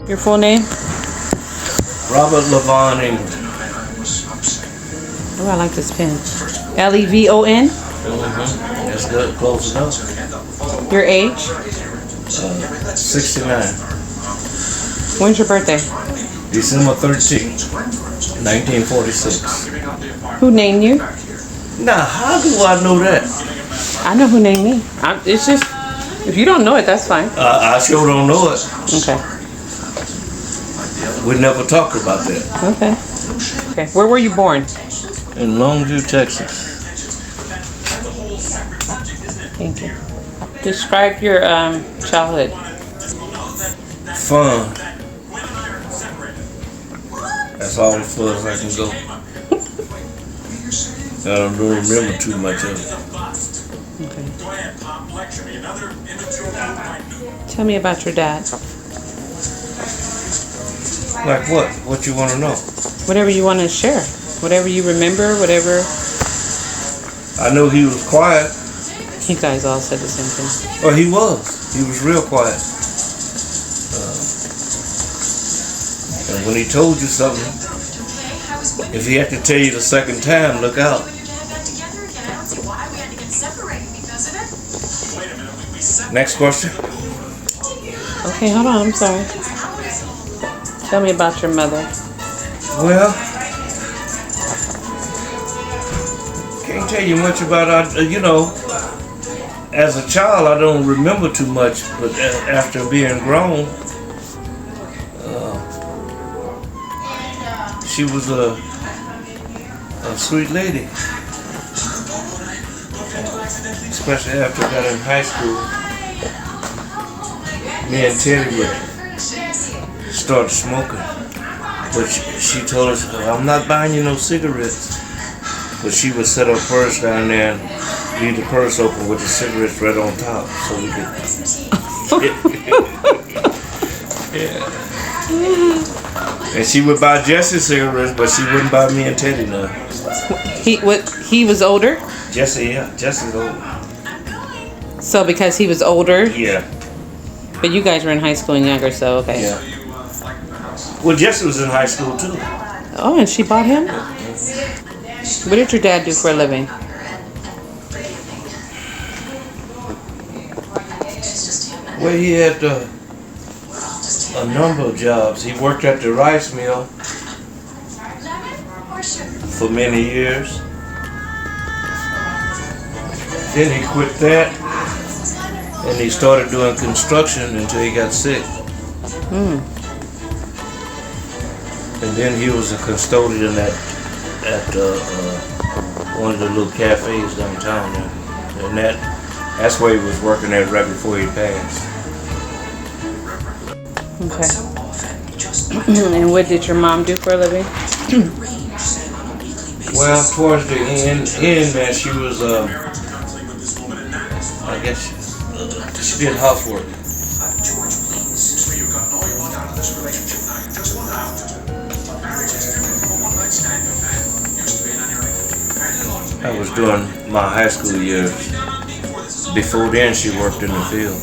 Your full name? Robert Levon England. Oh, I like this pen. Levon? That's good. Close enough. Your age? 69. When's your birthday? December 13th, 1946. Who named you? Now, how do I know that? I know who named me. It's just, if you don't know it, that's fine. I sure don't know it. Okay. We never talked about that. Okay. Okay. Where were you born? In Longview, Texas. Thank you. Describe your childhood. Fun. That's all as far as I can go. I don't remember too much of it. Okay. Tell me about your dad. Like what? What you want to know? Whatever you want to share. Whatever you remember, whatever. I know he was quiet. You guys all said the same thing. Well, he was. He was real quiet. And when he told you something, if he had to tell you the second time, look out. Next question. Okay, hold on. I'm sorry. Tell me about your mother. Well, can't tell you much about her. You know, as a child, I don't remember too much, but after being grown, she was a sweet lady. Especially after I got in high school, me and Teddy would start smoking. But she told us, I'm not buying you no cigarettes. But she would set her purse down there and leave the purse open with the cigarettes right on top, so we could. Yeah. And she would buy Jesse cigarettes, but she wouldn't buy me and Teddy none. He was older? Jesse, yeah, Jesse's older. So because he was older? Yeah. But you guys were in high school and younger, so okay. Yeah. Well, Jesse was in high school too. Oh, and she bought him? What did your dad do for a living? Well, he had a number of jobs. He worked at the rice mill for many years. Then he quit that, and he started doing construction until he got sick. And then he was a custodian at one of the little cafes downtown there. And that's where he was working at right before he passed. Okay. And what did your mom do for a living? Well, towards the end man, she was, I guess, she did housework. I was doing my high school years. Before then, she worked in the field.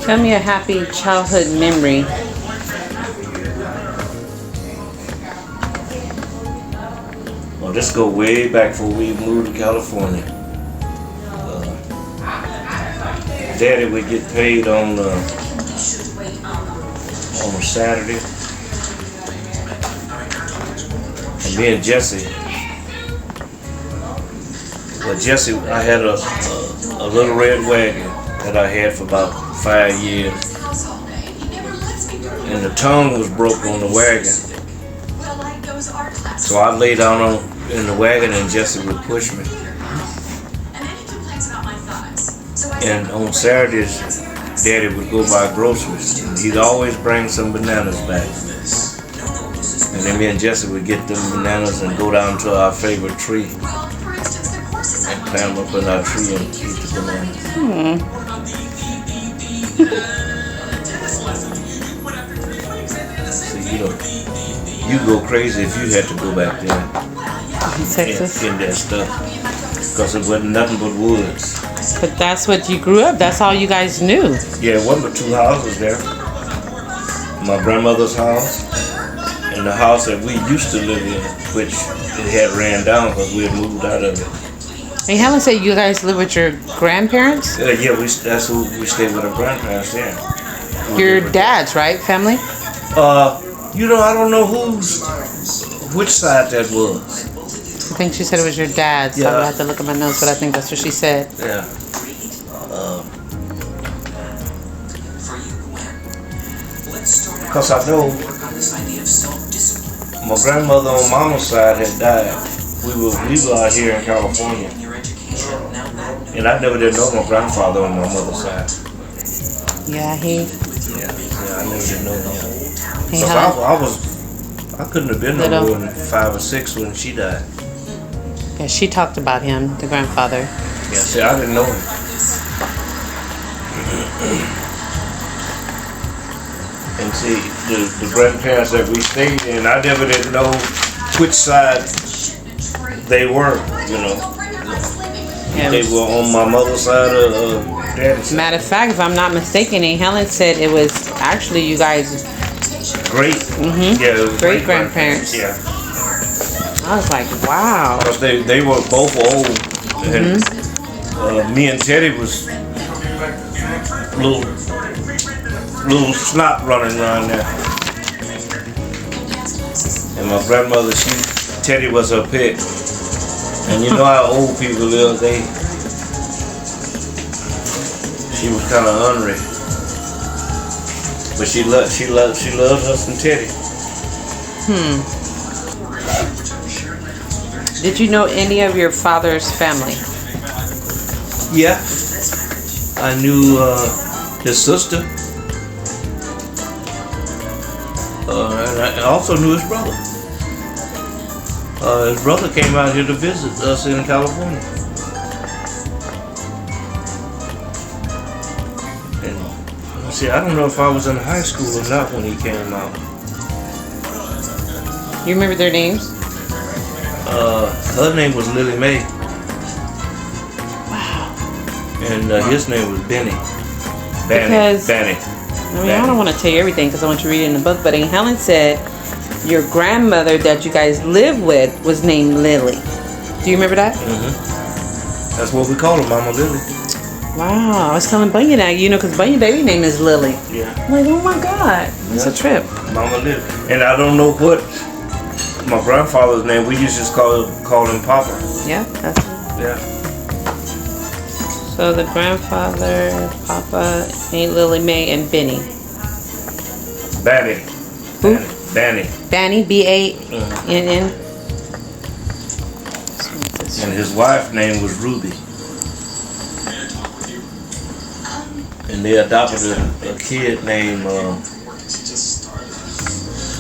Tell me a happy childhood memory. Well, this go way back before we moved to California. Daddy would get paid on a Saturday, and me and Jesse. Well, Jesse, I had a little red wagon that I had for about 5 years, and the tongue was broke on the wagon. So I lay down in the wagon, and Jesse would push me. And on Saturdays, Daddy would go buy groceries. He'd always bring some bananas back. And then me and Jesse would get them bananas and go down to our favorite tree and climb up in our tree and eat the bananas. So you know, you go crazy if you had to go back there Texas. in that stuff, because it wasn't nothing but woods. But that's what you grew up. That's all you guys knew. Yeah, it wasn't but 2 houses there. My grandmother's house and the house that we used to live in, which it had ran down because we had moved out of it. And Helen said you guys live with your grandparents? Yeah, that's who we stayed with our grandparents. Yeah. Your dad's, right? Family? You know, I don't know which side that was. I think she said it was your dad's. So I would have to look at my notes, but I think that's what she said. Yeah. Because I know my grandmother on mama's side had died. We were out here in California. And I never did know my grandfather on my mother's side. Yeah, I never did know him. Hey, Because I couldn't have been no more than 5 or 6 when she died. Yeah, she talked about him, the grandfather. Yeah, see, I didn't know him. And see, the grandparents that we stayed in, I never did know which side they were, you know. Yeah. They were on my mother's side or daddy's side. Matter of fact, if I'm not mistaken, Aunt Helen said it was actually you guys' Great. Yeah, it was great grandparents. Yeah. I was like, wow. Because they were both old. And me and Teddy was little snot running around there. And my grandmother, Teddy was her pet. And you know how old people live, she was kind of ornery. But she loved us and Teddy. Did you know any of your father's family? Yeah. I knew his sister. And I also knew his brother. His brother came out here to visit us in California. And see, I don't know if I was in high school or not when he came out. You remember their names? Her name was Lily Mae. Wow. And his name was Benny. Benny. I mean, I don't want to tell you everything because I want you to read it in the book, but Aunt Helen said your grandmother that you guys lived with was named Lily. Do you remember that? That's what we call her, Mama Lily. Wow. I was telling Bunny that, you know, because Bunny's baby name is Lily. Yeah. I'm like, oh my God. It's a trip. Mama Lily. And I don't know what my grandfather's name, we used to just call him Papa. Yeah, that's it. Yeah. So the grandfather, Papa, Aunt Lily Mae, and Benny. Banny. Who? Banny. Banny, B-A-N-N. And his wife's name was Ruby. And they adopted a kid named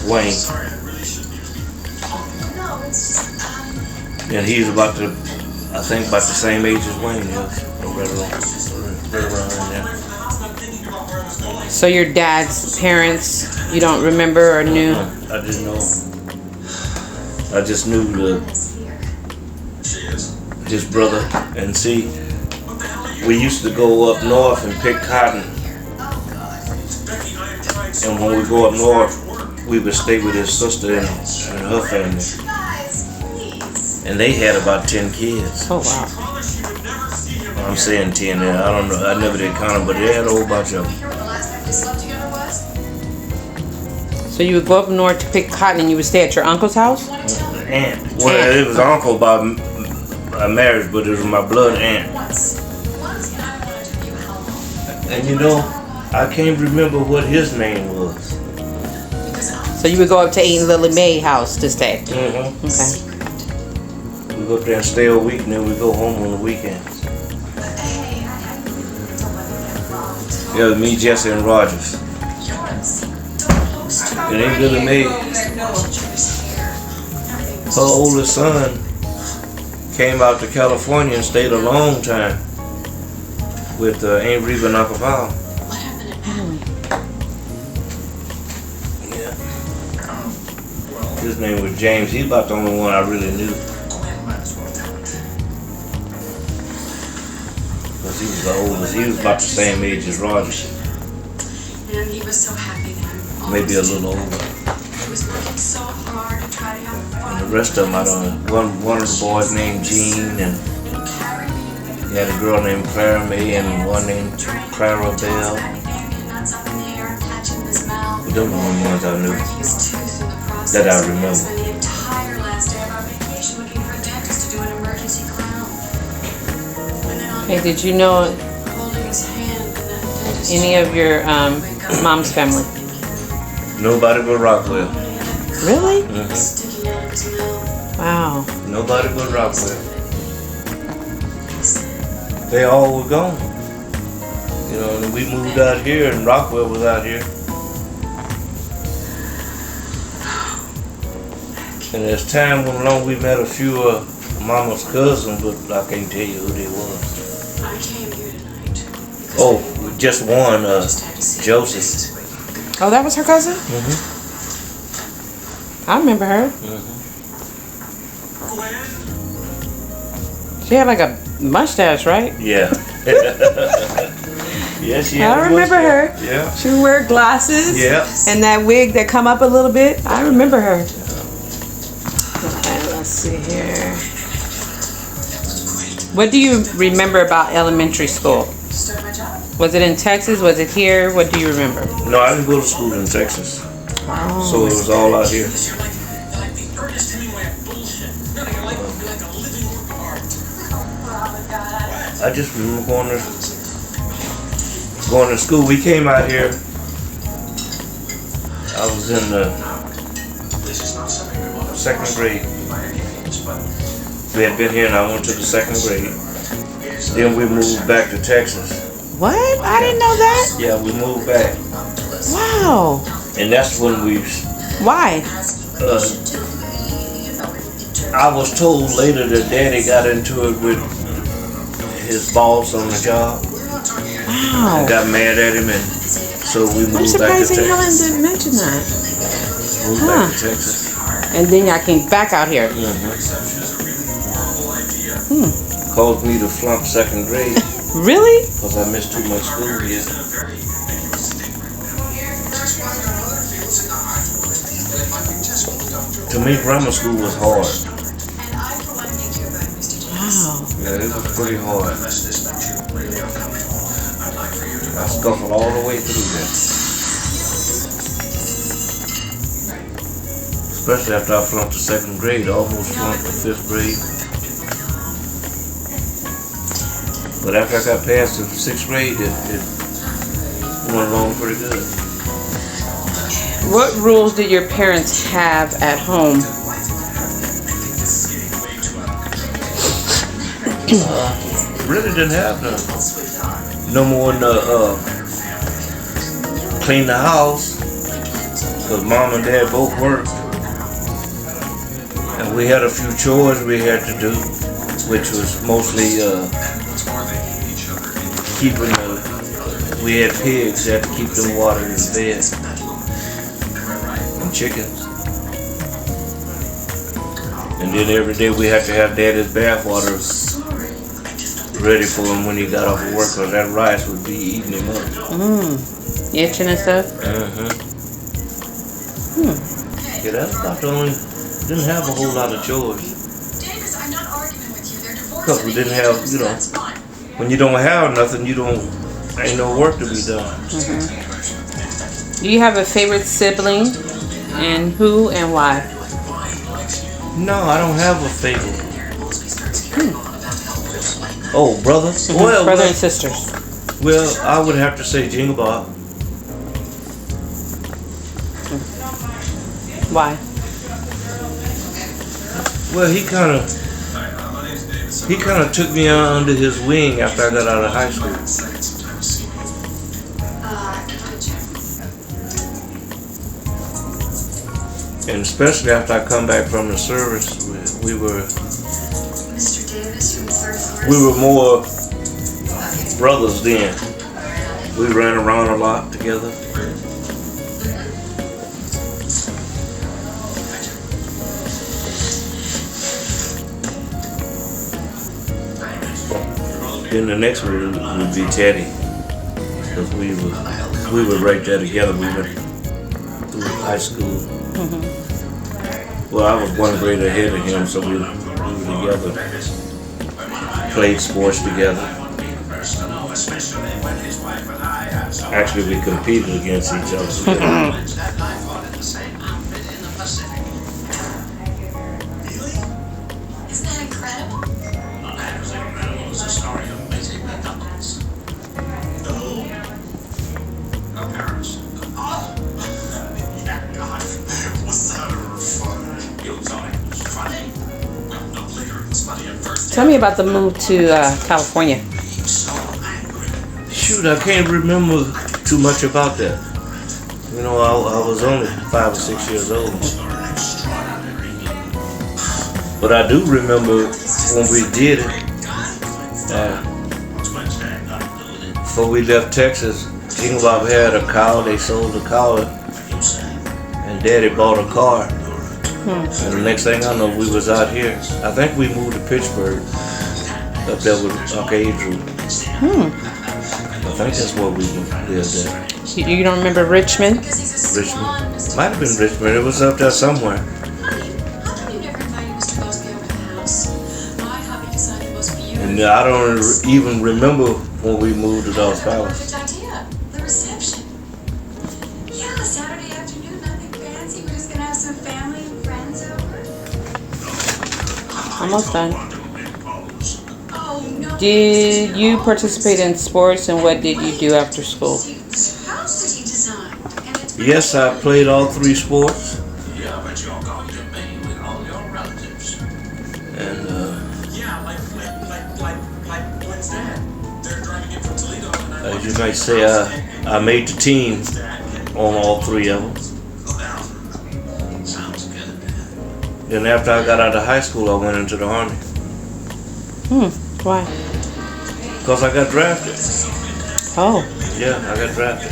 Wayne. And he's about the same age as Wayne is. Right around in there. So your dad's parents, you don't remember or knew? I didn't know. I just knew his brother. And see, we used to go up north and pick cotton. And when we go up north, we would stay with his sister and her family. And they had about 10 kids. Oh, wow. I'm saying 10 there. I don't know. I never did count them, but they had a whole bunch of them. So you would go up north to pick cotton and you would stay at your uncle's house? Aunt. Well, it was uncle by marriage, but it was my blood aunt. And you know, I can't remember what his name was. So you would go up to Aunt Lily Mae's house to stay? Okay. We go up there and stay a week, and then we go home on the weekends. Yeah, me, Jesse, and Rogers. And Aunt Lily Mae, her oldest son, came out to California and stayed a long time with Aunt Reba and Uncle Val. Yeah. His name was James. He's about the only one I really knew. Because he was the oldest. He was about the same age as Roger. And he was so happy then. Maybe a little older. He was working so hard to try to have fun. And the rest of them, I don't know. One of the boys named Gene, and he had a girl named Clara May, and one named Clara Bell. But those were the ones I knew that I remember. Spent the entire last day of our vacation looking for a dentist to do an emergency crown. Hey, did you know Holding his hand in that dentist any of your mom's family? Nobody but Rockwell. Really? sticking out of his mouth. Wow. Nobody but Rockwell. They all were gone. You know, and we moved out here, and Rockwell was out here. And as time went along, we met a few of Mama's cousins, but I can't tell you who they was. I came here tonight. because Oh, just one, Josie. Oh, that was her cousin? Mm-hmm. I remember her. Mm-hmm. She had like a mustache, right? Yeah. Yeah, she had I a remember her. mustache. Yeah. She would wear glasses. Yeah. And that wig that come up a little bit. I remember her. Okay, let's see here. What do you remember about elementary school? start my job. Was it in Texas? Was it here? What do you remember? No, I didn't go to school in Texas, Oh. so it was all out here. You're like the Ernest Hemingway of bullshit. You're like a living work of art. I just remember going to school. We came out here. I was in the second grade. We had been here, and I went to the second grade. Then we moved back to Texas. What? I didn't know that. Yeah, we moved back, Wow. and that's when we. Why? I was told later that Daddy got into it with his boss on the job. Wow. I got mad at him, and so we I'm moved back to surprised Helen Texas. didn't mention that. Moved back to Texas. And then I came back out here. Caused me to flunk second grade Really? because I missed too much school here. To me, grammar school was hard. And I, for one, thank you about Mr. James. Wow. Yeah, it was pretty hard. I scuffled all the way through that. Especially after I flunked the second grade, I almost flunked the fifth grade. But after I got past the sixth grade, it went along pretty good. What rules did your parents have at home? Really didn't have none. No more than clean the house, because Mom and Dad both worked. And we had a few chores we had to do, which was mostly keeping we had pigs, had to keep them watered and fed. And chickens. And then every day we had to have Daddy's bath water ready for him when he got off of work, because that rice would be eating him up. Itching and stuff? Yeah, that's about the only, didn't have a whole lot of chores. Davis, I'm not arguing with you. They're divorced. Because we didn't have, you know, That's fine. when you don't have nothing, ain't no work to be done. Do you have a favorite sibling? And who and why? No, I don't have a favorite. Oh, brother? Well, Brother and sisters. well, I would have to say Jingle Bob. Why? Well, he kind of took me under his wing after I got out of high school. And especially after I come back from the service, we were Mr. Davis from the third floor. we were more brothers then. We ran around a lot together. Then the next one would be Teddy, because we were right there together. We went through high school. Well, I was one grade ahead of him, so we were together. Played sports together. Actually, we competed against each other. Isn't that incredible? Tell me about the move to California. Shoot, I can't remember too much about that. You know, I was only 5 or 6 years old. But I do remember when we did it. Before we left Texas, Jingle Bob had a cow. They sold the cow, and Daddy bought a car. And the next thing I know, we was out here. I think we moved to Pittsburgh, up there with Arcade. I think that's where we lived at. You don't remember Richmond? Richmond. Might have been Richmond. It was up there somewhere. And I don't even remember when we moved to Dawes Palace. The reception. Yeah, Saturday afternoon, nothing fancy. We're just gonna have some family and friends over. Almost done. Oh no. Did you participate in sports, and what did you do after school? House that he designed. And it's Yes, I played all 3 sports. Yeah, but you're going to be with all your relatives. And Yeah, like what's that? They're driving in from Toledo and as you might say, I made the team on all 3 of them. sounds good. Then after I got out of high school, I went into the Army. Why? Because I got drafted. Oh, Yeah, I got drafted.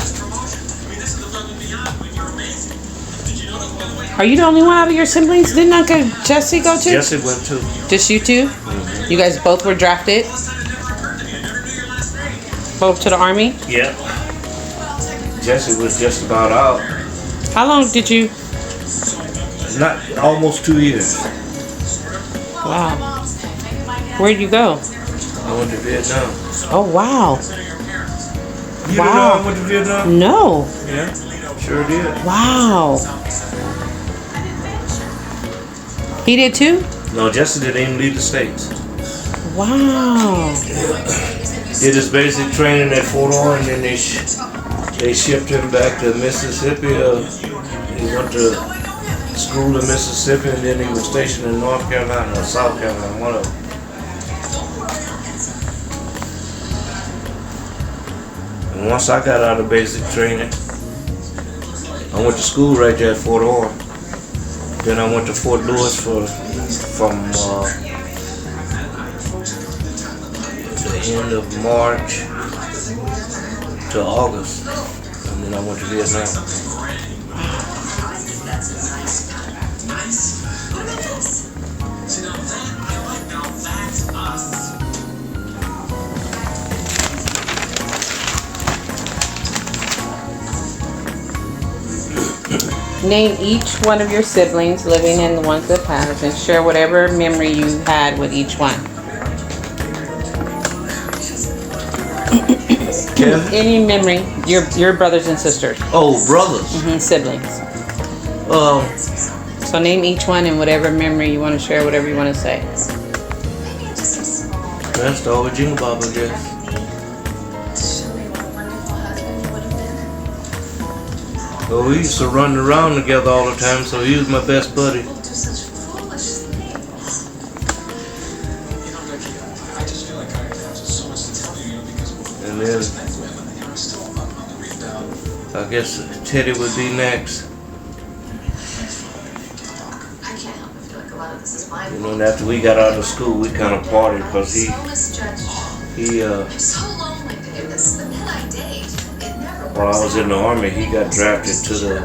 are you the only one out of your siblings? Didn't Uncle Jesse go to? Jesse went too. Just you two? You guys both were drafted? Both to the Army? Yeah. Jesse was just about out. How long did you? Not almost 2 years. Wow. Where'd you go? I went to Vietnam. Oh, wow. You Wow. didn't know I went to Vietnam? No. Yeah, sure did. Wow. He did too? No, Jesse didn't even leave the States. Wow. Did his basic training at Fort Ord, and then they shipped him back to Mississippi. He went to school in Mississippi, and then he was stationed in North Carolina or South Carolina, one of them. And once I got out of basic training, I went to school right there at Fort Ord. Then I went to Fort Lewis from the end of March to August, and then I went to Vietnam. Name each one of your siblings, living and the ones that passed, and share whatever memory you had with each one. Kevin? Any memory, your brothers and sisters, Oh, brothers. siblings. So name each one and whatever memory you want to share, whatever you want to say. Maybe it's just a small That's the old Jingle Bob, I guess. show me what a wonderful husband you would have been. Well, we used to run around together all the time, so he was my best buddy. People do such foolish things. You know, Becky, I just feel like I have so much to tell you, because And then I'm still on the rebound. I guess Teddy would be next. I can't help but feel like a lot of this is my You know, fault. and after we got out of school, we kind of partied because So misjudged. he I'm so lonely to do this. The men I date, it never works. while I was in the Army, he got drafted to the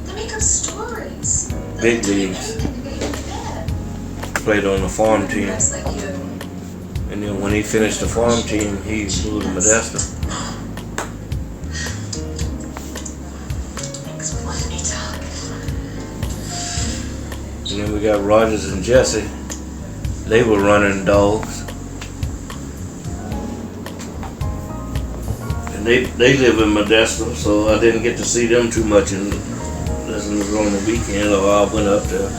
They make up stories. big leagues. Pretending to be in bed. Played on the farm team. Dressed like you. And then when he finished the farm team, he moved to Modesto. And then we got Rogers and Jesse. They were running dogs. And they live in Modesto, so I didn't get to see them too much unless it was on the weekend or I went up there.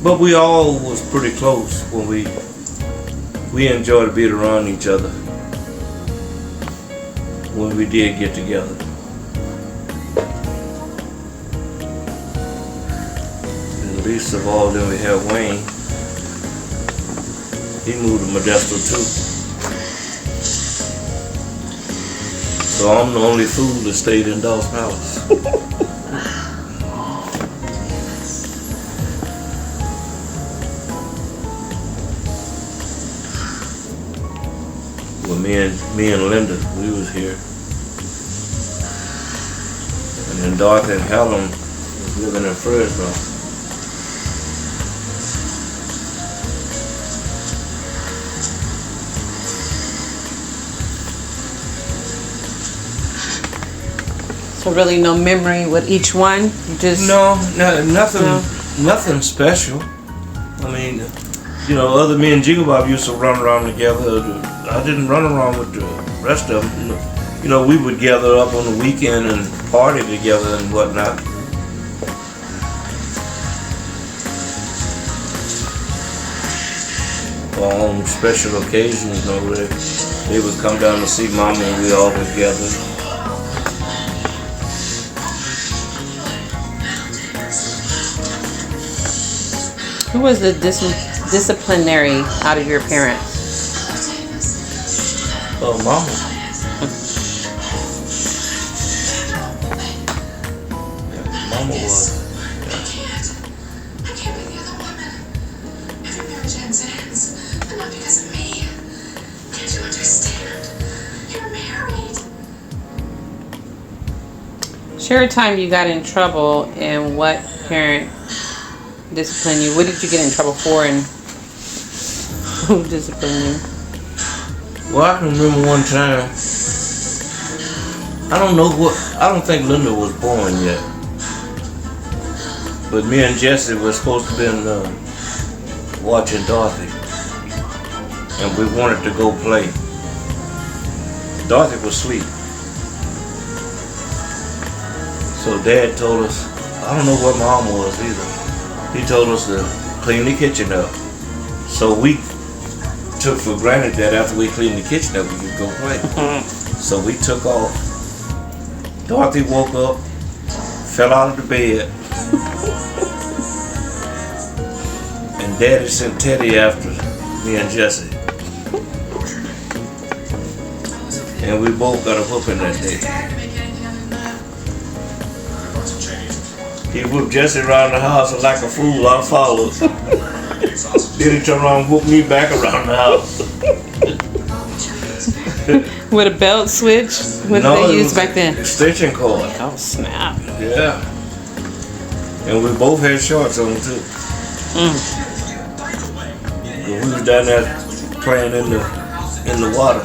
But we all was pretty close when we enjoyed being around each other when we did get together. And least of all, then we had Wayne. He moved to Modesto too. So I'm the only fool that stayed in Dawes Palace. Well, me and Linda, we was here. And then Dorothy and Helen was living in Fresno. So really no memory with each one? You just Nothing special. I mean, you know, other me and Jiggle Bob used to run around together. I didn't run around with the rest of them. You know, we would gather up on the weekend and party together and whatnot. On special occasions, you know, they would come down to see Mama and we all would gather. Who was the disciplinary out of your parents? Oh, Mama. Mama was. I can't be the other woman. Every marriage ends, but not because of me. Can't you understand? You're married. Share a time you got in trouble and what parent disciplined you. What did you get in trouble for and who disciplined you? Well, I can remember one time. I don't think Linda was born yet. But me and Jesse were supposed to be watching Dorothy. And we wanted to go play. Dorothy was asleep. So Dad told us, I don't know what Mom was either. He told us to clean the kitchen up. So we took for granted that after we cleaned the kitchen up, we could go play. So we took off. Dorothy woke up, fell out of the bed, and Daddy sent Teddy after me and Jesse. And we both got a whooping that day. He whooped Jesse around the house and like a fool, I followed. Then he turned around and whooped me back around the house. With a belt switch? What did they use back then? Extension cord. Oh, snap. Yeah. And we both had shorts on too. We was down there playing in the water.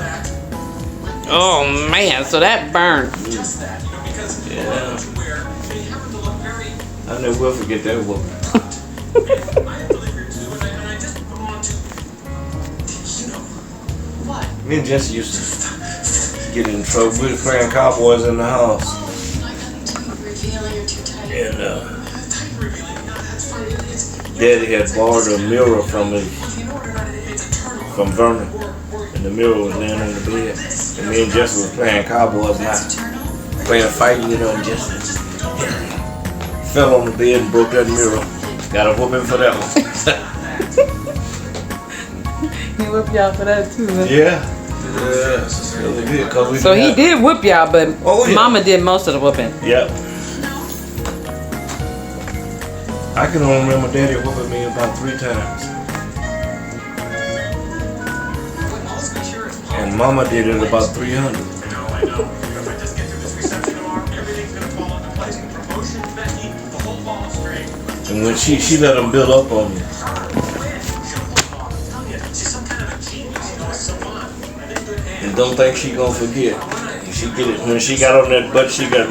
Oh man, so that burned. Yeah. I never will forget that whooping. Me and Jesse used to get in trouble. We were playing cowboys in the house. And Daddy had borrowed a mirror from Vernon. And the mirror was laying on the bed. And me and Jesse were playing cowboys and playing fighting, you know, and Jesse fell on the bed and broke that mirror. Got a whooping for that one. He whooped y'all for that too, huh? Yeah. Really did, so he did whoop y'all, but yeah. Mama did most of the whooping. Yep. I can only remember Daddy whooping me about 3 times. And Mama did it about 300. I know. If I just get through this reception tomorrow, everything's gonna fall into place. Promotion, Becky, the whole ball straight. And when she let them build up on me. She's some kind of a genius, a savant, and in good hands. And don't think she gonna forget. And she get it when she got on that butt. She got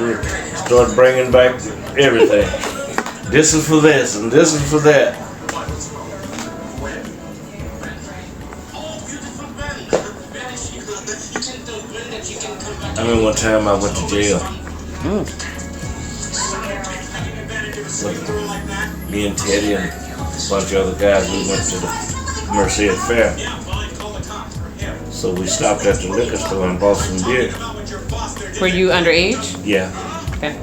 start bringing back everything. This is for this and this is for that. I remember one time I went to jail. Me and Teddy and a bunch of other guys, we went to the Merced Fair. So we stopped at the liquor store and bought some beer. Were you underage? Yeah. Okay.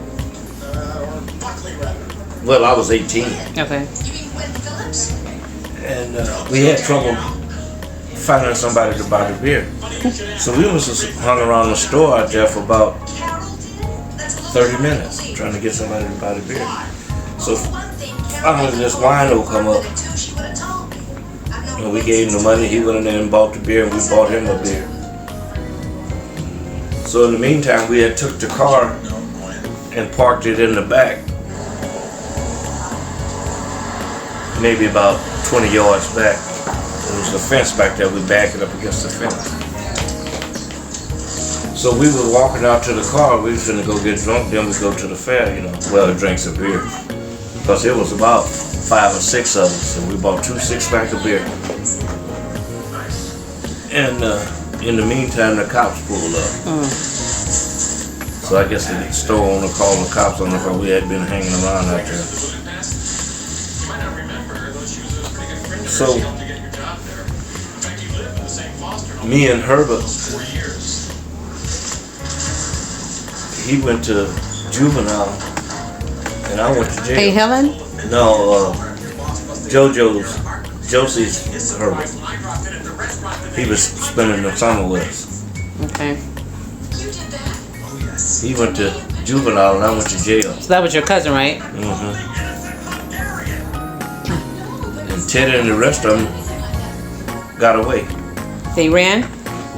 Well, I was 18. Okay. And we had trouble finding somebody to buy the beer. So we was just hung around the store out there for about 30 minutes trying to get somebody to buy the beer. So finally this wino come up. And we gave him the money. He went in there and bought the beer, and we bought him a beer. So in the meantime, we had took the car and parked it in the back. Maybe about 20 yards back. There was a fence back there. We backed it up against the fence. So we were walking out to the car. We was gonna go get drunk. Then we go to the fair, you know. Well, drink some beer. Because it was about 5 or 6 of us. And we bought 2 6-pack of beer. And in the meantime, the cops pulled up. So I guess the store owner called the cops on us because we had been hanging around out there. So, me and Herbert, he went to juvenile, and I went to jail. Hey, Helen? No, Josie's Herbert. He was spending the summer with us. Okay. He went to juvenile, and I went to jail. So that was your cousin, right? And Teddy and the rest of them got away. They ran?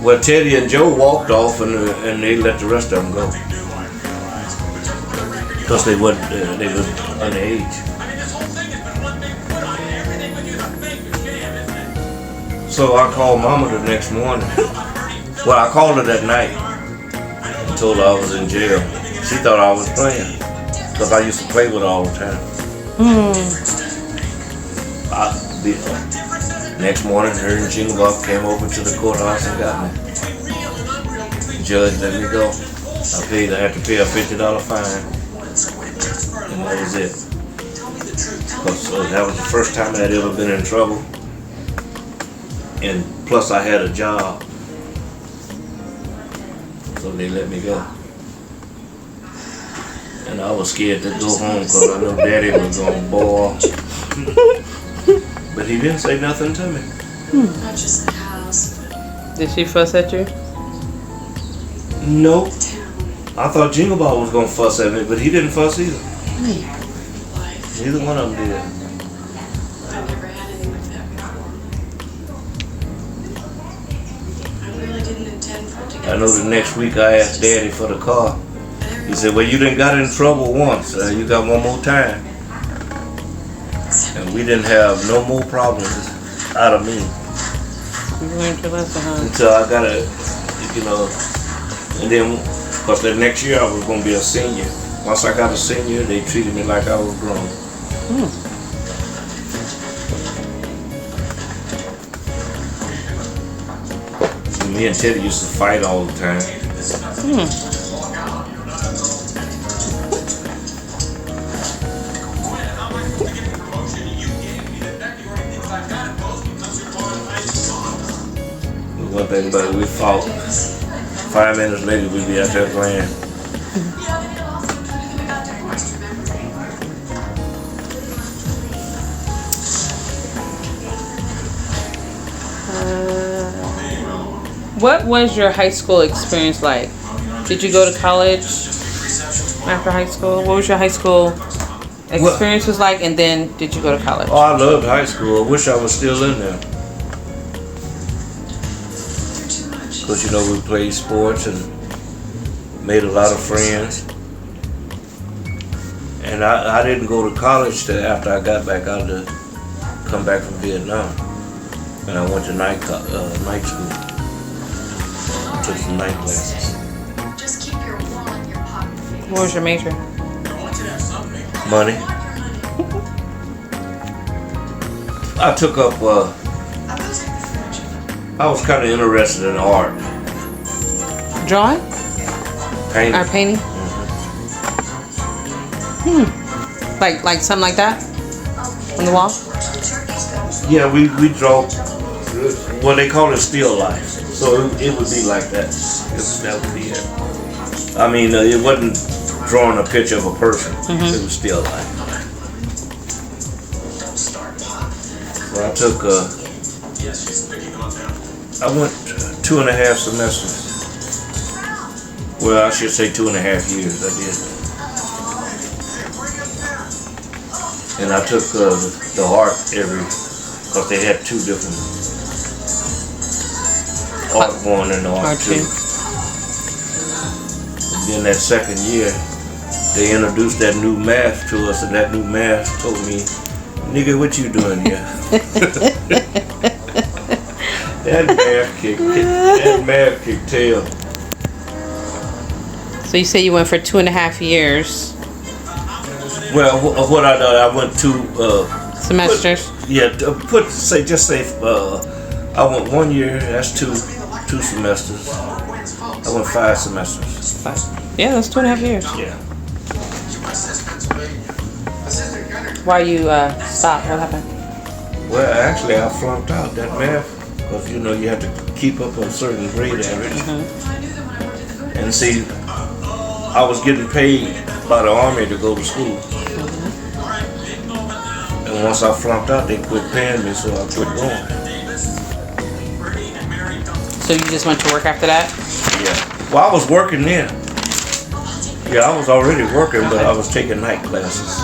Well, Teddy and Joe walked off, and they let the rest of them go. Because they were underage. So I called Mama the next morning. Well, I called her that night and told her I was in jail. She thought I was playing because I used to play with her all the time. Next morning, her and Jingle Bob came over to the courthouse and got me. The judge let me go. I had to pay a $50 fine. And that was it. Because that was the first time I'd ever been in trouble. And plus I had a job. So they let me go. And I was scared to go home because I knew Daddy was going to boil. But he didn't say nothing to me. Not just the house. Did she fuss at you? Nope. I thought Jingle Ball was going to fuss at me, but he didn't fuss either. Life. Neither one of them did. I've never had anything like that before. I really didn't intend for it to get I know the next week I asked Daddy for the car. He said, well, you done got in trouble once. You got one more time. And we didn't have no more problems out of me. You learned your lesson, huh? Until I got and then, because the next year I was going to be a senior. Once I got a senior, they treated me like I was grown. So me and Teddy used to fight all the time. One thing about it, we fought. 5 minutes later, we'd be out there playing. What was your high school experience like? Did you go to college after high school? What was your high school experience was like, and then did you go to college? Oh, I loved high school. I wish I was still in there. Because, you know, we played sports and made a lot of friends. And I didn't go to college till after I got back out to come back from Vietnam. And I went to night school. Took some night classes. Just keep your wallet in your pocket. What was your major? I want you to have something. Money. I took up, I was kind of interested in art. Drawing Painting. or painting? Like something like that on the wall. Yeah, we draw what they call it still life. So it would be like that. That would be it. I mean, it wasn't drawing a picture of a person. It was still life. So I took, Yes, she's picking on now. I went 2.5 semesters. Well, I should say 2.5 years. I did. And I took the art because they had 2 different art 1 and art 2. And then that second year, they introduced that new math to us, and that new math told me, "Nigga, what you doing here?" That math kicked tail. So you say you went for 2.5 years, Well, what I done, I went to semesters. just say I went 1 year. That's two semesters. I went 5 semesters. Yeah, that's 2.5 years. Yeah. Why you stopped? What happened? Well, actually, I flunked out that math because you have to keep up a certain grade average. And see, I was getting paid by the Army to go to school. And once I flunked out, they quit paying me, so I quit going. So you just went to work after that? Yeah. Well, I was working then. Yeah, I was already working, but I was taking night classes.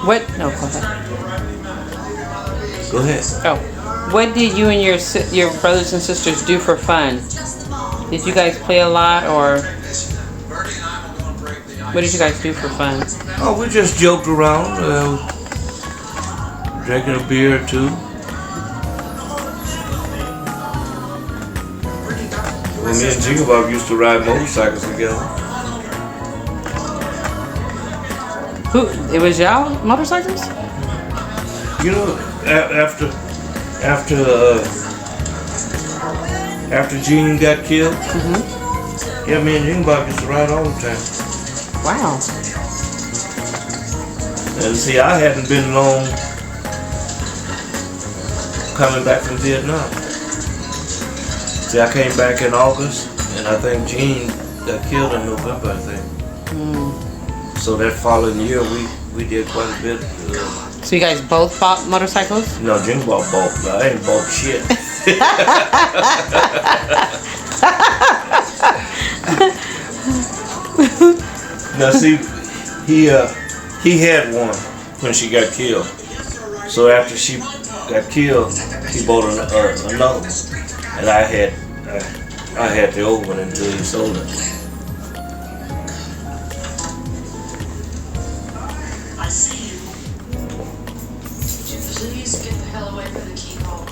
What? No, go ahead. Go ahead. Oh, what did you and your brothers and sisters do for fun? Did you guys play a lot, or what did you guys do for fun? Oh, we just joked around, drinking a beer or 2. Well, me and Jigga Bob used to ride motorcycles together. Who? It was y'all motorcycles? You know, after Gene got killed, yeah, me and Jigga Bob used to ride all the time. Wow. And see, I hadn't been long coming back from Vietnam. See, I came back in August, and I think Gene got killed in November, I think. So that following year, we did quite a bit. So you guys both bought motorcycles? No, Jim bought both. I ain't bought shit. Now see, he had one when she got killed. So after she got killed, he bought another one, and I had the old one until he sold it. I see you. Please get the hell away from the keyhole.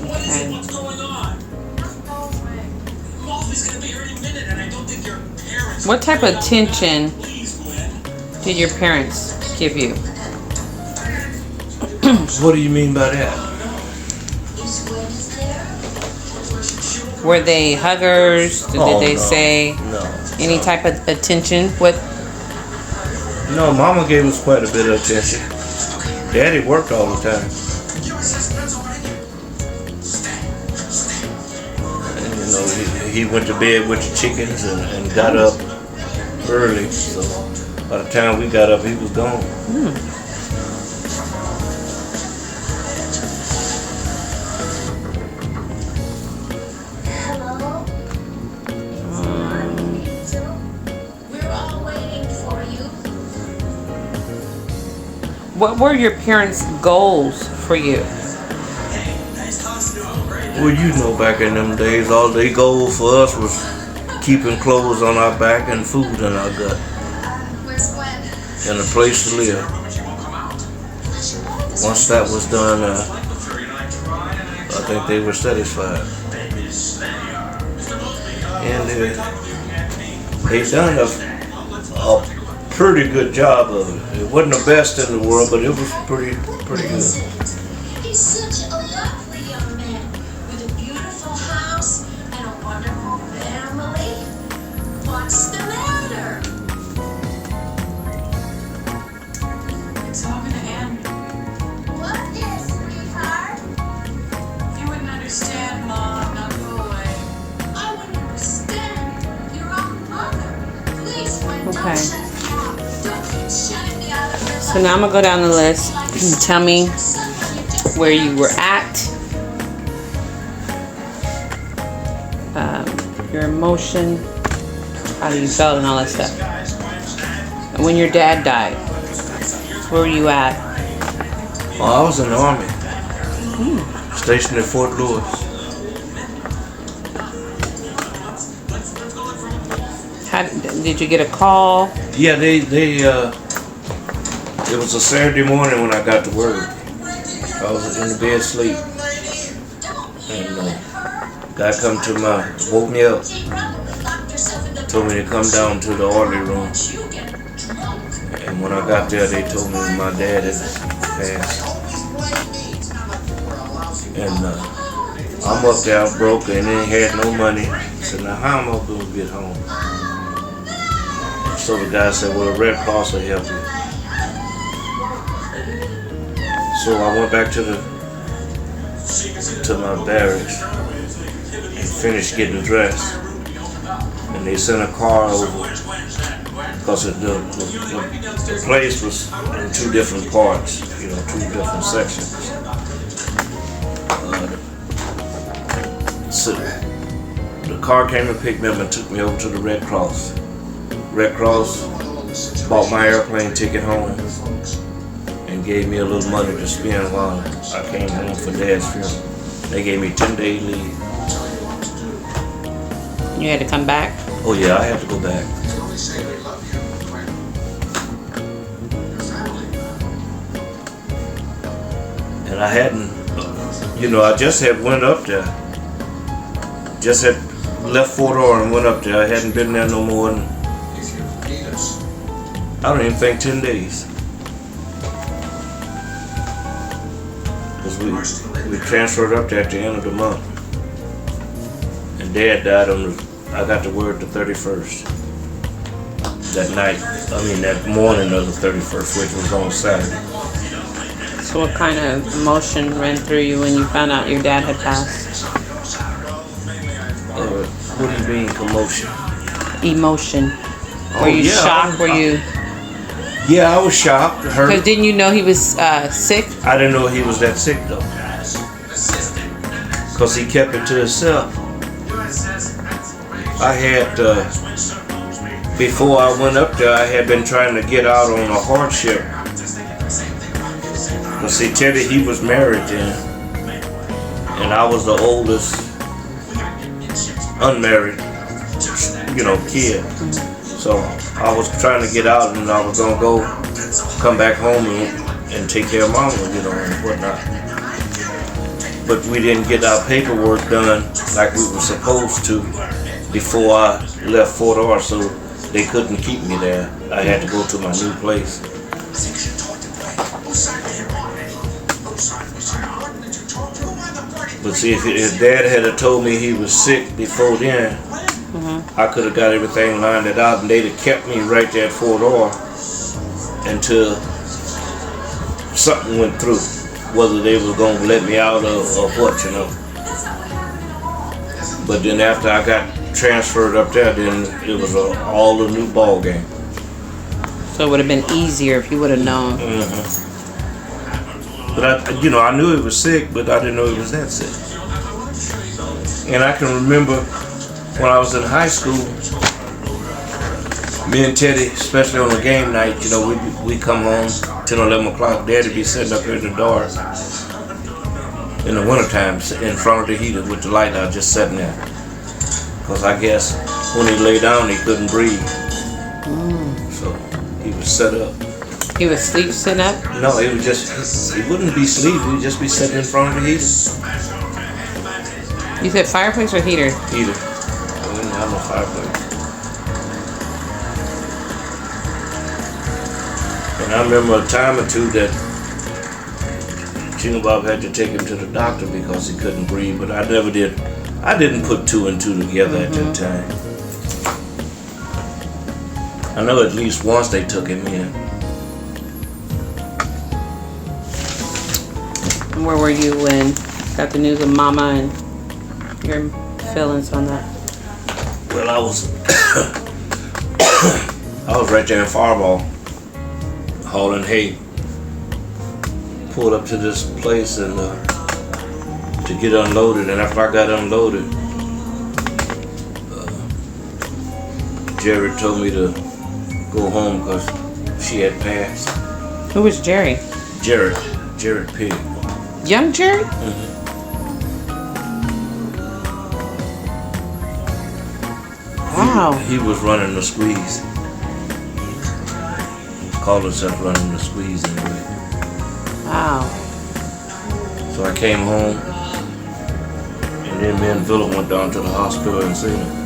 What is it? What's going on? Mom is going to be here any minute, and I don't think your parents. What type of attention Please, Gwen. did your parents give you? What do you mean by that? Were they huggers? Did Oh, they no. say No. any type of attention? What? No, Mama gave us quite a bit of attention. Daddy worked all the time. And, he went to bed with the chickens and got up early. So by the time we got up, he was gone. Hello? what were your parents' goals for you? Well, you know, back in them days, all they goal for us was keeping clothes on our back and food in our gut and a place to live. Once that was done, I think they were satisfied. And they done a pretty good job of it. It wasn't the best in the world, but it was pretty good. He's such a lovely young man with a beautiful house and a wonderful family. What's the matter? It's all gonna end. What is, sweetheart? You wouldn't understand, Mom. Now go away. I wouldn't understand. Your own mother. Please, Gwen, Okay. don't shut me out. Don't keep shutting me out of your life. So now I'm gonna go down the list. Tell me where you were at, your emotion, how you felt, and all that stuff. And when your dad died, where were you at? Oh, I was in the Army, stationed at Fort Lewis. How, did you get a call? Yeah, it was a Saturday morning when I got to work. I was in the bed asleep, and guy come to woke me up, told me to come down to the orderly room. And when I got there, they told me my dad had passed. And I'm up there, I'm broke, and ain't had no money. I said, now how am I gonna get home? So the guy said, well, the Red Cross will help you. So I went back to my barracks and finished getting dressed. And they sent a car over because the place was in two different parts, you know, two different sections. So the car came and picked me up and took me over to the Red Cross. Red Cross bought my airplane ticket home and gave me a little money to spend while I came home for Dad's funeral. They gave me 10-day leave. You had to come back? Oh yeah, I had to go back. And I hadn't, you know, I just had went up there. Just had left Fort Ord and went up there. I hadn't been there no more than, I don't even think 10 days. Because we transferred up there at the end of the month. And Dad died I got the word the 31st. That night, that morning of the 31st, which was on Saturday. So what kind of emotion ran through you when you found out your dad had passed? What do you mean, commotion? Emotion. Were you shocked? Were you? Yeah, I was shocked, hurt. Because didn't you know he was sick? I didn't know he was that sick though. Because he kept it to himself. I had, before I went up there, I had been trying to get out on a hardship. But see, Teddy, he was married then. And I was the oldest unmarried, kid. So I was trying to get out, and I was gonna come back home and take care of Mama, and whatnot. But we didn't get our paperwork done like we were supposed to before I left Fort Ord, so they couldn't keep me there. I had to go to my new place. But see, if Dad had told me he was sick before then, I could have got everything lined out, and they'd have kept me right there at Fort Ord until something went through, whether they were going to let me out or what, But then after I got transferred up there, then it was all a new ball game. So it would have been easier if you would have known. But I knew he was sick, but I didn't know he was that sick. And I can remember when I was in high school, Me and Teddy, especially on a game night, you know, we come home 10 or 11 o'clock. Daddy be sitting up here in the dark in the wintertime in front of the heater with the light out, just sitting there. Because I guess when he lay down, he couldn't breathe. So he was set up. He was sleep sitting up? No, he was just, he wouldn't be sleeping, he'd just be sitting in front of the heater. You said fireplace or heater? Heater. We didn't have no fireplace. And I remember a time or two that Jingle Bob had to take him to the doctor because he couldn't breathe, but I never did. I didn't put two and two together at that time. I know at least once they took him in. Where were you when got the news of Mama and your feelings on that? Well, I was I was right there in Fireball, hauling hay. Pulled up to this place and to get unloaded, and after I got unloaded, Jared told me to go home because she had passed. Who was Jerry? Jared Pig. Young Jerry? Wow. He was running the squeeze. Called himself running the squeeze anyway. Wow. So I came home, and then me and Philip went down to the hospital and seen him.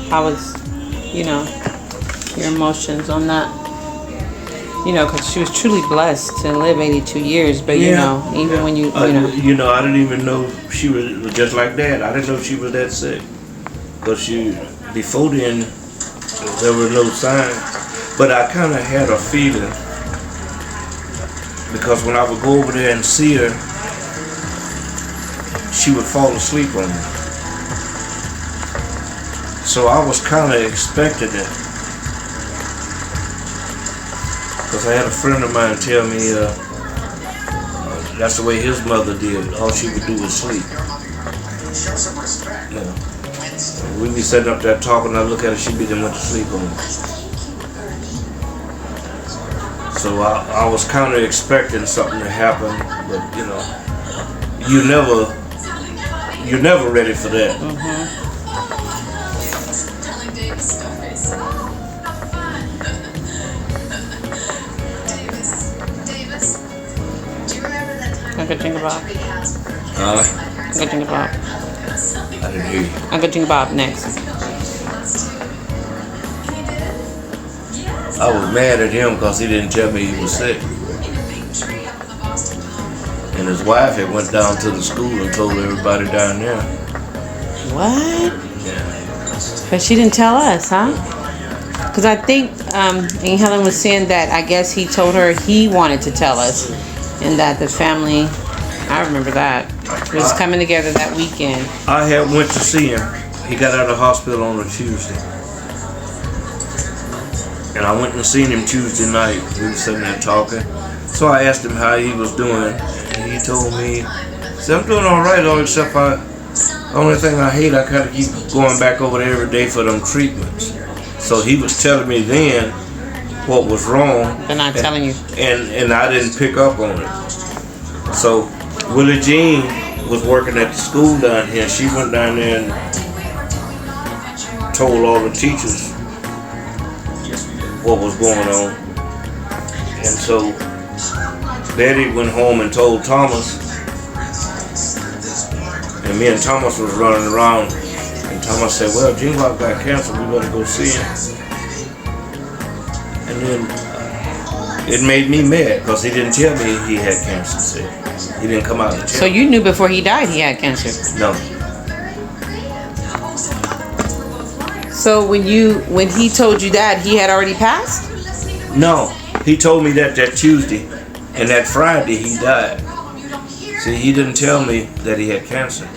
How was, your emotions on that? Because she was truly blessed to live 82 years, but even when you I didn't even know she was just like that. I didn't know she was that sick. Because before then, there were no signs. But I kind of had a feeling, because when I would go over there and see her, she would fall asleep on me. So I was kind of expecting it. Because I had a friend of mine tell me that's the way his mother did. All she would do was sleep. We'd be sitting up there talking, I look at her, she'd be then went to sleep on me. So I was kind of expecting something to happen, but you're never ready for that. Uncle Jingle Bob. Uncle Jingle Bob. I didn't hear you. Uncle Jingle Bob next. I was mad at him because he didn't tell me he was sick. And his wife had went down to the school and told everybody down there. What? Yeah. But she didn't tell us, huh? Because I think Aunt Helen was saying that I guess he told her he wanted to tell us. And that the family, I remember that, was coming together that weekend. I had went to see him. He got out of the hospital on a Tuesday. And I went and seen him Tuesday night. We were sitting there talking. So I asked him how he was doing. And he told me, he said, I'm doing all right, except the only thing I hate, I kind of keep going back over there every day for them treatments. So he was telling me then what was wrong. They're not telling you. And I didn't pick up on it. So Willie Jean was working at the school down here. She went down there and told all the teachers what was going on. And so Betty went home and told Thomas. And me and Thomas was running around. And Thomas said, well, Jingle Bob got cancer. We better go see him. And then it made me mad because he didn't tell me he had cancer. He didn't come out and tell me. So you knew before he died he had cancer? No. So when he told you that, he had already passed? No. He told me that Tuesday. And that Friday he died. See, he didn't tell me that he had cancer.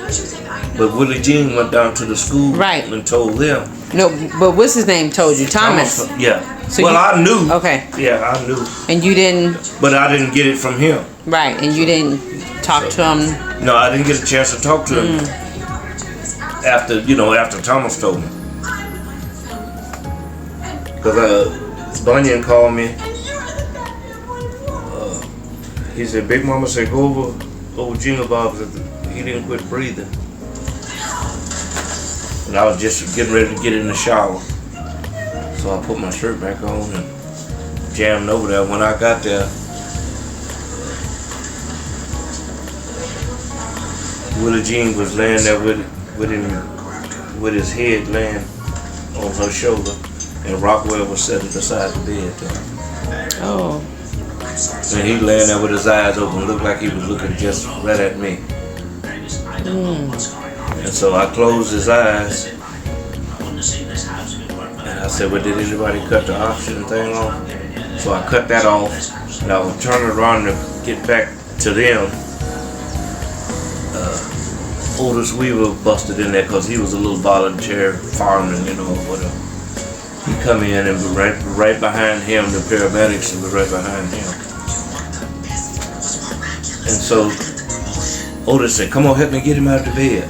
But Willie Jean went down to the school Right. and told them. No, but what's his name told you? Thomas. Yeah. So well, you- I knew. Okay. Yeah, I knew. And you didn't, But I didn't get it from him. right, and you didn't talk to him. No, I didn't get a chance to talk to him after Thomas told me. Because Bunyan called me. He said, Big Mama said, go over Jingle Bob. He didn't quit breathing. And I was just getting ready to get in the shower. So I put my shirt back on and jammed over there. When I got there, Willie Jean was laying there with his head laying on her shoulder, and Rockwell was sitting beside the bed there. Oh. And he laying there with his eyes open, looked like he was looking just right at me. And so I closed his eyes, and I said, well, did anybody cut the oxygen thing off? So I cut that off, and I was turning around to get back to them. Otis Weaver busted in there because he was a little volunteer fireman, whatever. He come in and right behind him, the paramedics were right behind him. And so Otis said, come on, help me get him out of the bed.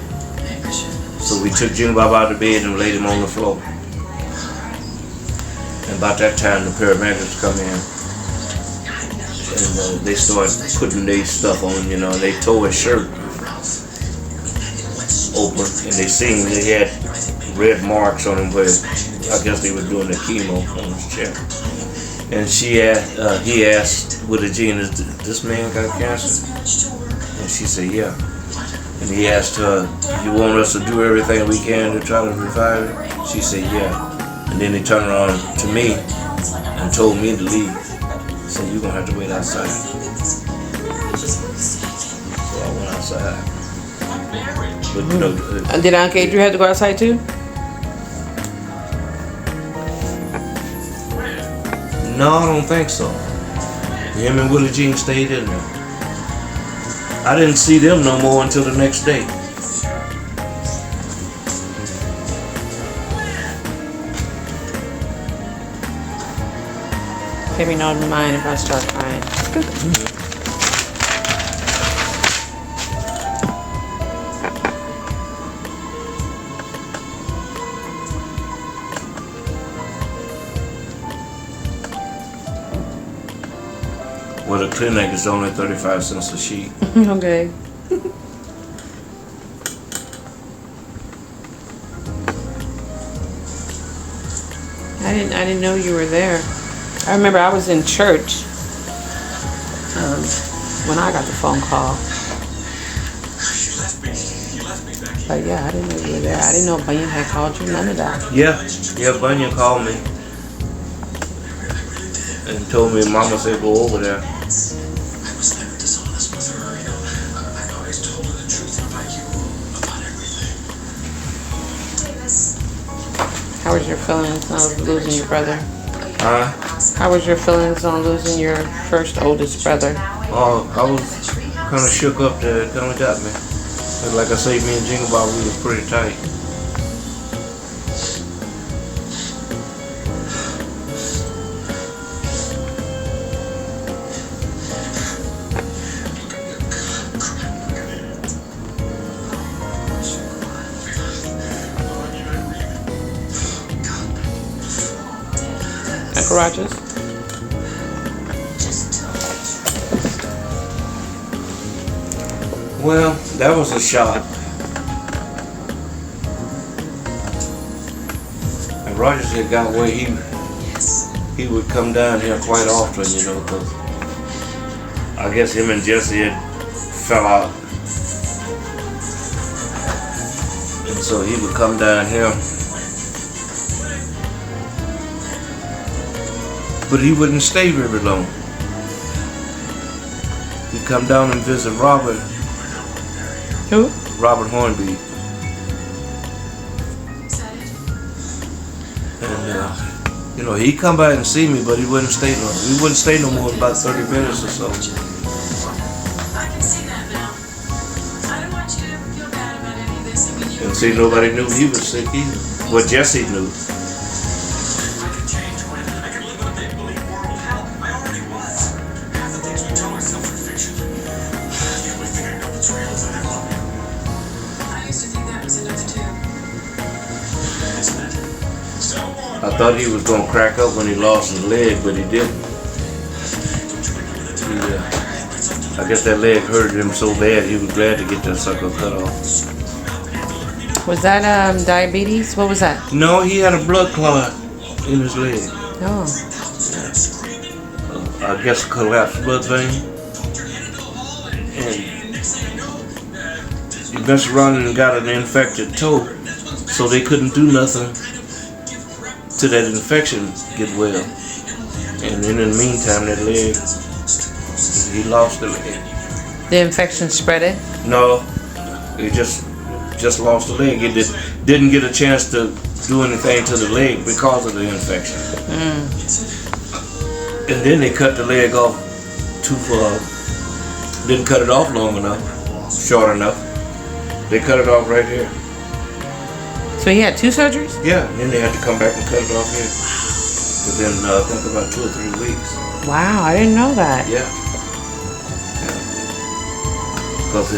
So we took Junior Bob out of the bed and laid him on the floor. And about that time, the paramedics come in. And they started putting their stuff on, and they tore his shirt open. And they seen they had red marks on him where I guess they were doing the chemo on his chest. And he asked Willie Jean, this man got cancer? And she said, yeah. And he asked her, you want us to do everything we can to try to revive it? She said, yeah. And then he turned around to me and told me to leave. He said, you're going to have to wait outside. So I went outside. But Did Uncle Adrian have to go outside too? no, I don't think so. Him and Willie Jean stayed in there. I didn't see them no more until the next day. Maybe not mind if I start crying. Well, the clinic is only 35 cents a sheet. Okay. I didn't know you were there. I remember I was in church when I got the phone call. But yeah, I didn't know you were there. I didn't know Bunyan had called you. None of that. Yeah, Bunyan called me and told me Mama said go over there. I was never dishonest with her, I always told her the truth about you, about everything. How was your feelings on losing your brother? Huh? How was your feelings on losing your first oldest brother? Oh, I was kind of shook up there. It kind of got me. But like I say, me and Jingle Bob, we were pretty tight. Uncle Rogers? Well, that was a shock. And Rogers had got where he would come down here quite often, because I guess him and Jesse had fell out. And so he would come down here. But he wouldn't stay very long. He'd come down and visit Robert. Who? Robert Hornby. And he'd come by and see me, but he wouldn't stay long. He wouldn't stay no more than about 30 minutes or so. I can see that now. I don't want you to feel bad about any of this. I See, nobody knew he was sick either. Well, Jesse knew. I can change, Gwen. I can live in a make-believe world. Hell, I already was. Half the things we tell ourselves are fiction. The only thing I know that's real is that I love you. I used to think that was enough too. Isn't it? So on. I thought he was gonna crack up when he lost his leg, but he didn't. I guess that leg hurted him so bad he was glad to get that sucker cut off. Was that diabetes? What was that? No, he had a blood clot in his leg. Oh. I guess a collapsed blood vein. And he messed around and got an infected toe, so they couldn't do nothing till that infection get well. And in the meantime, that leg, he lost the leg. The infection spread it? No, he just lost the leg. He didn't get a chance to do anything to the leg because of the infection. And then they cut the leg off too far. Didn't cut it off long enough, short enough. They cut it off right here. So he had 2 surgeries? Yeah, and then they had to come back and cut it off here. Within, I think about 2 or 3 weeks. Wow, I didn't know that. Yeah. Because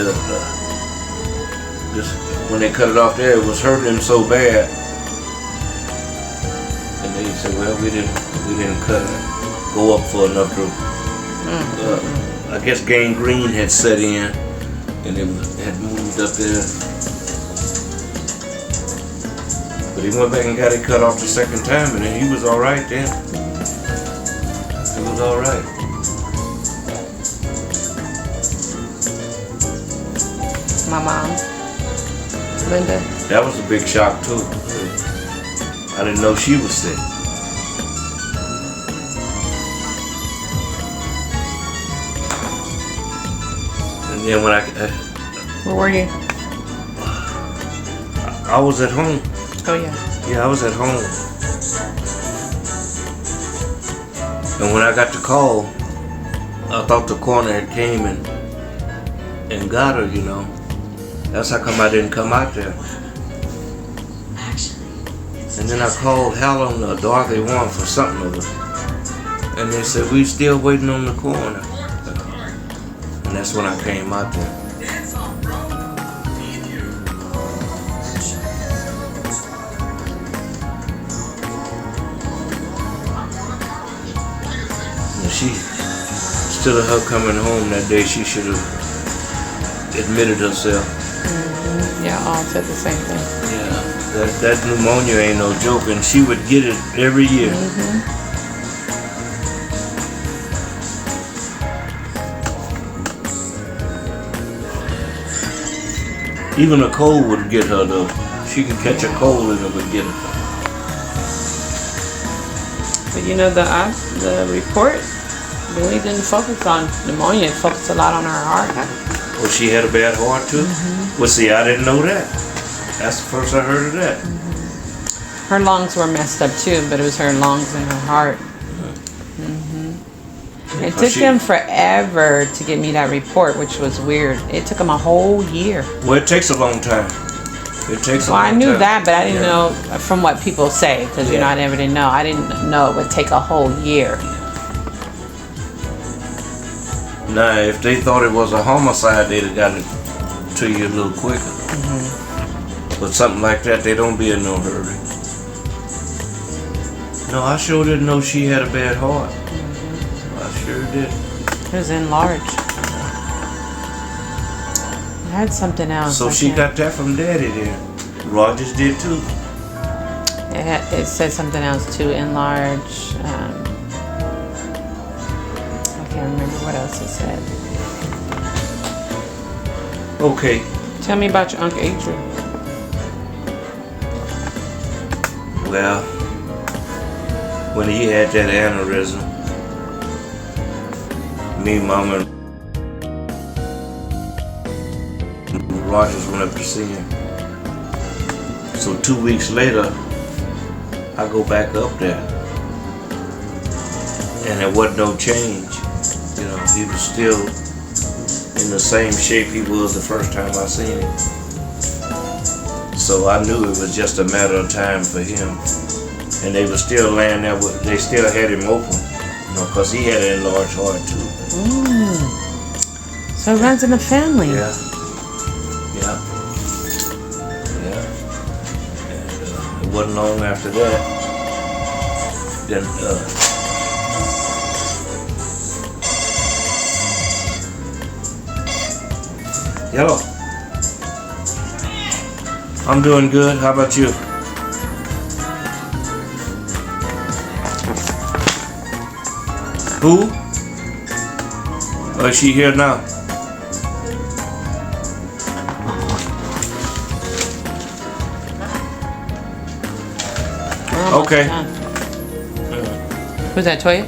when they cut it off there, it was hurting him so bad. And they said, well, we didn't cut it, go up for enough to, I guess gangrene had set in, and it had moved up there. But he went back and got it cut off the second time, and then he was all right then. He was all right. My mom, Linda. That was a big shock too. I didn't know she was sick. And then when Where were you? I was at home. Oh yeah. Yeah, I was at home. And when I got the call, I thought the coroner had came and got her, you know. That's how come I didn't come out there. And then I called Helen or Dorothy Warren for something of it. And they said, we still waiting on the coroner. And that's when I came out there. And she, instead of her coming home that day, she should have admitted herself. Yeah, all said the same thing. Yeah, that pneumonia ain't no joke, and she would get it every year. Even a cold would get her though. She could catch a cold and it would get her. But you know, the report really didn't focus on pneumonia. It focused a lot on her heart. Well, she had a bad heart too? Well, see, I didn't know that. That's the first I heard of that. Her lungs were messed up too, but it was her lungs and her heart. It took them forever to get me that report, which was weird. It took them a whole year. Well, it takes a long time. It takes a Well, long I time. knew that, but I didn't know from what people say, because you know, I never did know. I didn't know it would take a whole year. Now, if they thought it was a homicide, they'd have got it to you a little quicker. But something like that, they don't be in no hurry. No, I sure didn't know she had a bad heart. I sure did. It was enlarged. It had something else. So she got that from Daddy then. Rogers did too. It said something else too. Enlarged. I can't remember what else it said. Okay. Tell me about your Uncle Adrian. Well, when he had that aneurysm, me, Mama, and Rogers went up to see him. So 2 weeks later, I go back up there. And there wasn't no change. You know, he was still in the same shape he was the first time I seen him. So I knew it was just a matter of time for him. And they were still laying there they still had him open. Because he had an enlarged heart too. So it runs in the family. Yeah. And it wasn't long after that. Then Hello. I'm doing good. How about you? Who? Oh, is she here now? Okay. Who's that, Toya?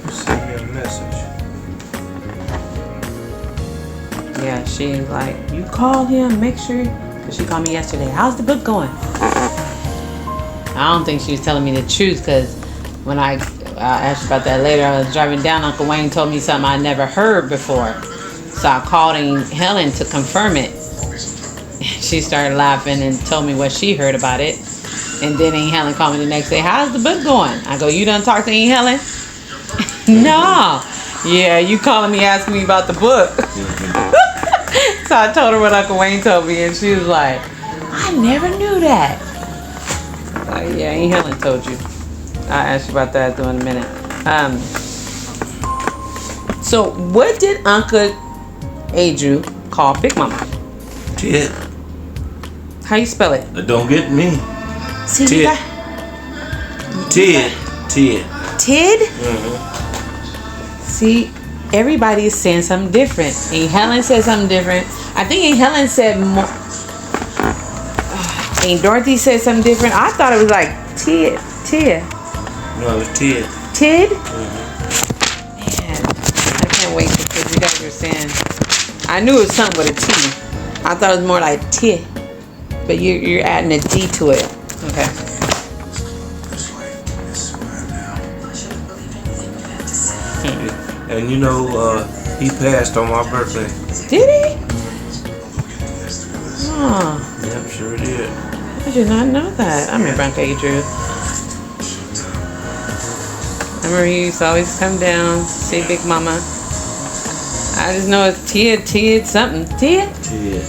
Send me a message. Yeah, she's like, you call him, make sure. Because she called me yesterday. How's the book going? I don't think she was telling me the truth, because when I asked about that later, I was driving down. Uncle Wayne told me something I never heard before. So I called Aunt Helen to confirm it. She started laughing and told me what she heard about it. And then Aunt Helen called me the next day. How's the book going? I go, you done talked to Aunt Helen? No. Yeah, you calling me asking me about the book. So I told her what Uncle Wayne told me, and she was like, I never knew that. Like, yeah, Aunt Helen told you. I'll ask you about that in a minute. So what did Uncle Adriel call Big Mama? Ted. How you spell it? Don't get me. See, Ted. Ted. Tid? Mm-hmm. See, everybody is saying something different. Aunt Helen said something different. I think Aunt Helen said more. Aunt Dorothy said something different. I thought it was like Tid. No, it was Ted. Tid? Mm-hmm. Man, I can't wait because you guys were saying. I knew it was something with a T. I thought it was more like T. But you're adding a D to it. Okay. And you know, he passed on my birthday. Did he? Oh, Yep, sure did. I did not know that. I remember Uncle Adriel. I remember he used to always come down, see Big Mama. I just know it's Tia something. Tia? Ted.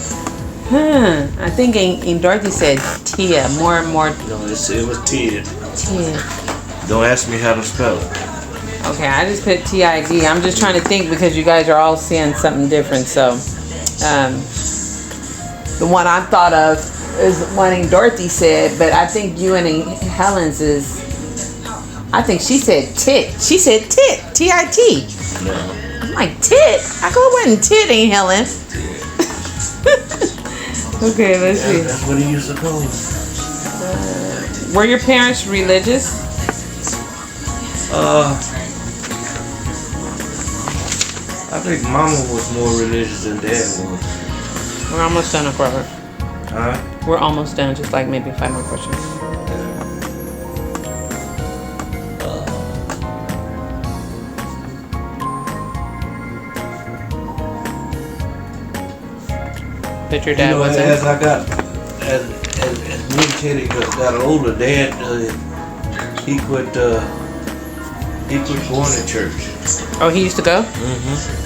Huh. I think Aunt Dorothy said Tia more and more. No, it was Ted. Tia. Don't ask me how to spell it. Okay, I just put TID. I'm just trying to think because you guys are all seeing something different. So, the one I thought of is one Aunt Dorothy said, but I think you and Aunt Helen's is. I think she said tit. She said tit. T-I-T. No. I'm like, tit? I go, it wasn't tit, Aunt Helen. Okay, let's see. That's what he used to call me. Were your parents religious? I think Mama was more religious than Dad was. We're almost done, Robert. Huh? We're almost done, just like maybe 5 more questions. But your dad wasn't? As I got, as me and Teddy got older, Dad, he quit going to church. Oh, he used to go? Mm-hmm.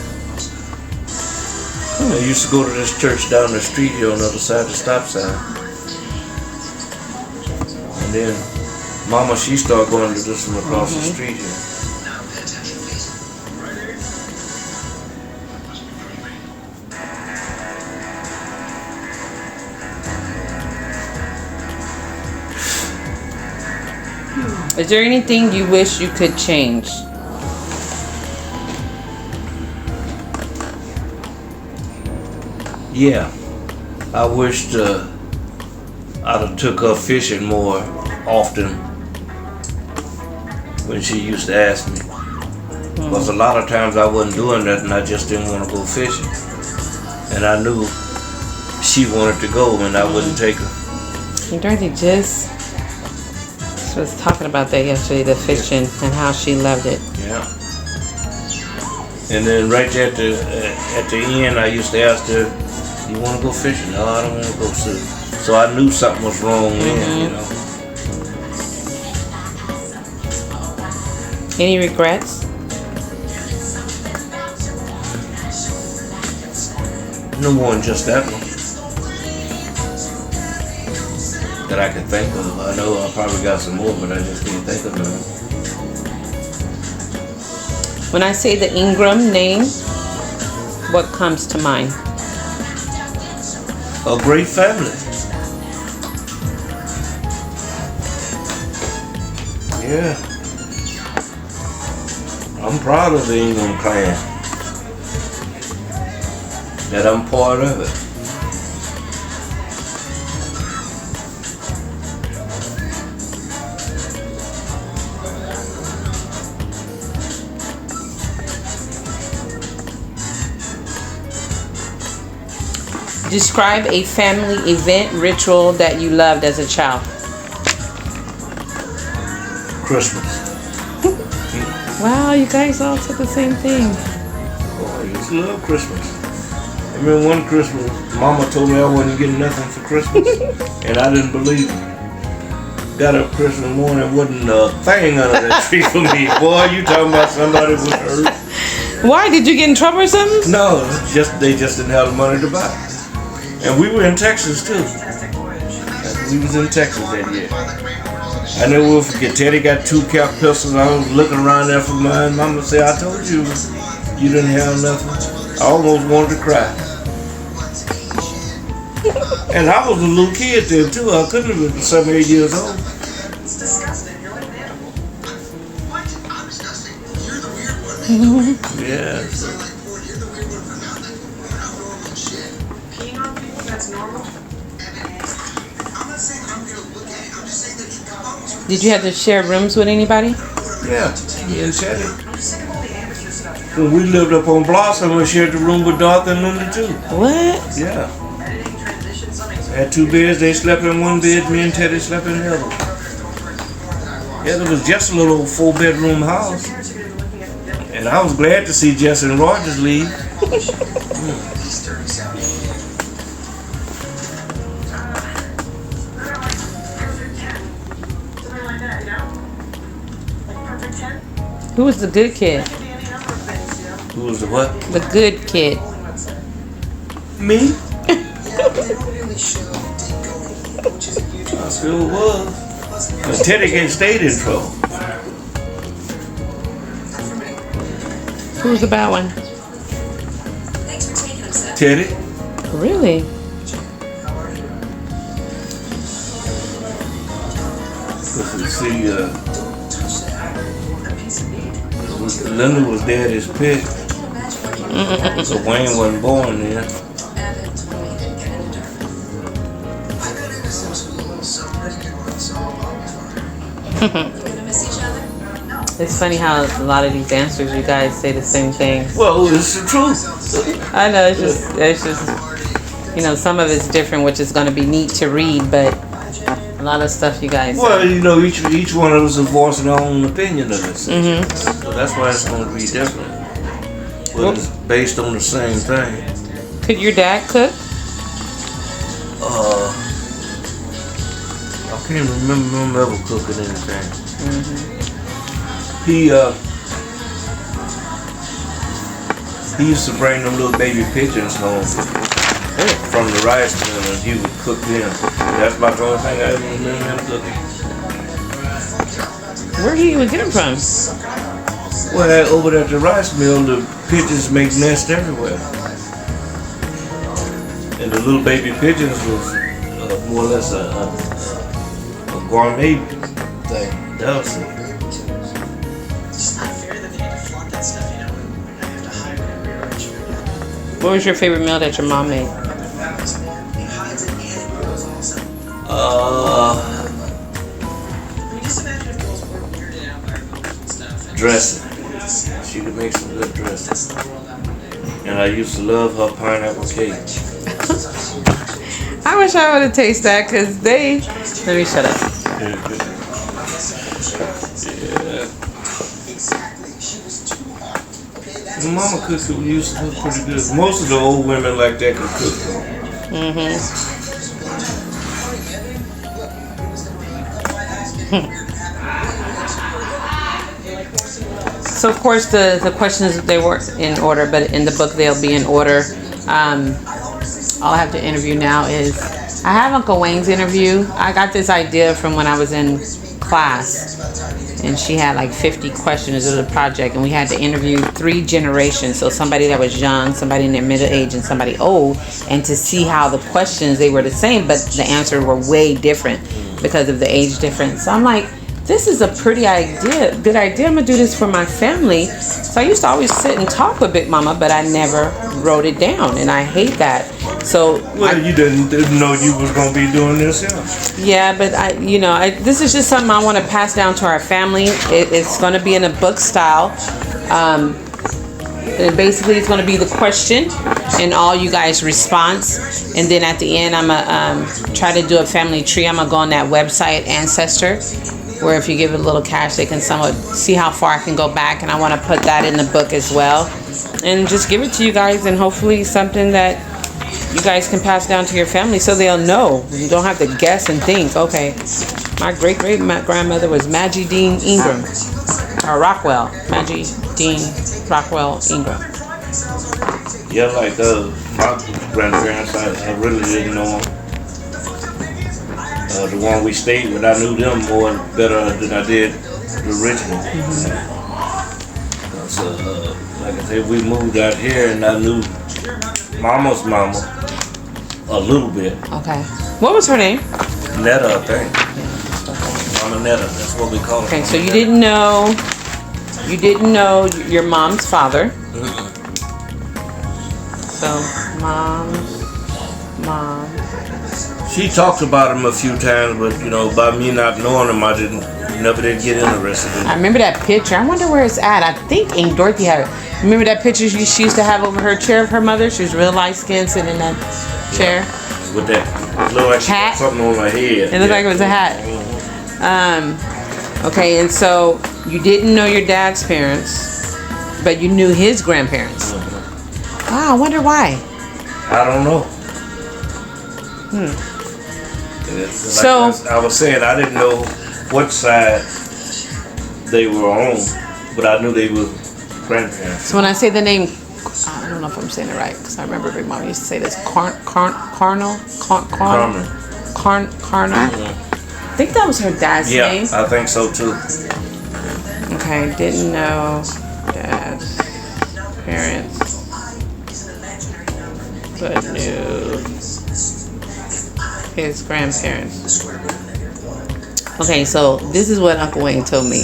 I used to go to this church down the street here on the other side of the stop sign. And then Mama, she started going to this one across the street here. Is there anything you wish you could change? Yeah, I wished I'd have took her fishing more often when she used to ask me. Because a lot of times I wasn't doing nothing, I just didn't want to go fishing. And I knew she wanted to go and I wouldn't take her. And Dorothy just was talking about that yesterday, the fishing, and how she loved it. Yeah. And then right there at the end, I used to ask her, "You want to go fishing?" No, I don't want to go fishing. So I knew something was wrong then, you know. Any regrets? No more than just that one that I could think of. I know I probably got some more, but I just can't think of them. When I say the Ingram name, what comes to mind? A great family. Yeah. I'm proud of the Ingram clan. That I'm part of it. Describe a family event ritual that you loved as a child. Christmas. Wow, you guys all said the same thing. Oh, I used to love Christmas. I remember one Christmas, Mama told me I wasn't getting nothing for Christmas, and I didn't believe it. Got up Christmas morning, wasn't a thing under that tree for me. Boy, you talking about somebody was hurt. Why? Did you get in trouble or something? No, they just didn't have the money to buy it. And we were in Texas too. We was in Texas that year. I never will forget, Teddy got 2 cap pistols. I was looking around there for mine. Mama said, "I told you, you didn't have nothing." I almost wanted to cry. And I was a little kid then too. I couldn't have been 7 or 8 years old. It's disgusting. You're like an animal. What? I'm disgusting. You're the weird one. Yeah. You're the weird one from out normal shit. Peeing on people, that's normal. I'm not saying I'm gonna look at it. I'm just saying that it comes from. Did you have to share rooms with anybody? Yeah, me and Teddy. I'm sick of all the amateur stuff. When we lived up on Blossom, we shared the room with Dorothy and Linda too. What? Yeah. Editing transitions, I had 2 beds, they slept in one bed, me and Teddy slept in the other. Yeah, it was just a little 4-bedroom house. parents are going to be looking at them. And I was glad to see Jess and Rogers leave. Something like that, you know? Like perfect 10? Who was the good kid? Could be any number of things, you know? Who was the what? The good kid. Bowling website. Me? They don't really show deep going, which is a huge I sure was. But Teddy can't stay in trouble. Who was the bad one? Thanks for taking them, sir. Teddy? Really? Because you see, Linda was daddy's pet. So Wayne wasn't born then. Abbott told me he didn't get into Durham. I got into some school, so pretty good ones, so I'll be fine. You gonna miss each other? It's funny how a lot of these answers, you guys say the same thing. Well, it's the truth. I know, it's just, you know, some of it's different, which is going to be neat to read, but a lot of stuff you guys Well, say. you know, each one of us is voicing our own opinion of it. So that's why it's going to be different. But it's based on the same thing. Could your dad cook? I can't remember him ever cooking anything. He used to bring them little baby pigeons home from the rice mill, and he would cook them. That's about the only thing I ever remember him cooking. Where do you even get them from? Well, over at the rice mill, the pigeons make nests everywhere. And the little baby pigeons was more or less a gourmet thing. That was it. It's not fair that they need to flaunt that stuff, you know? I have to hide it and rearrange it. What was your favorite meal that your mom made? He hides it and it grows also. I mean, just imagine if girls were weirded out by our phones and stuff. And Dressing. She could make some good dressing. That's the world out there. And I used to love her pineapple cake. I wish I would have tasted that because they. Let me shut up. Yeah. And Mama cooked used to cook pretty good. Most of the old women like that could cook. So of course the questions, they weren't in order, but in the book they'll be in order. All I have to interview now is, I have Uncle Wayne's interview. I got this idea from when I was in class, and she had like 50 questions. It was a project, and we had to interview 3 generations. So somebody that was young, somebody in their middle age, and somebody old, and to see how the questions, they were the same, but the answers were way different because of the age difference. So I'm like, this is a pretty idea, good idea. I'm gonna do this for my family. So I used to always sit and talk with Big Mama, but I never wrote it down, and I hate that. So Well, you didn't know you was gonna be doing this, yeah. yeah, but this is just something I want to pass down to our family. It's going to be in a book style. And basically, it's going to be the question and all you guys' response. And then at the end, I'm going to try to do a family tree. I'm going to go on that website, Ancestor, where if you give it a little cash, they can somewhat see how far I can go back. And I want to put that in the book as well. And just give it to you guys, and hopefully something that you guys can pass down to your family so they'll know. You don't have to guess and think, okay, my great-great-grandmother was Maggie Dean Ingram. Or Rockwell. Maggie Dean Rockwell Ingram. Yeah, like my grandparents, I really didn't know them. The one we stayed with, I knew them more better than I did the original. So, like I said, we moved out here, and I knew Mama's mama a little bit. Okay. What was her name? Netta, I think. Mama Netta, that's what we call her. Okay, so you didn't know your mom's father. So, mom. She talked about him a few times, but by me not knowing him, I never did get interested in I him. remember that picture. I wonder where it's at. I think Aunt Dorothy had it. Remember that picture she used to have over her chair of her mother? She was real light skinned, sitting in that chair. With that, looked like she Hat? had something on her head. It looked like it was a hat. Okay, and so you didn't know your dad's parents, but you knew his grandparents. Wow, I wonder why. I don't know. So I was saying, I didn't know what side they were on, but I knew they were grandparents. So when I say the name, I don't know if I'm saying it right, because I remember Big Mama used to say this. Carnal. I think that was her dad's name. Yeah, I think so too. Okay, didn't know dad's parents, but knew his grandparents. Okay, so this is what Uncle Wayne told me.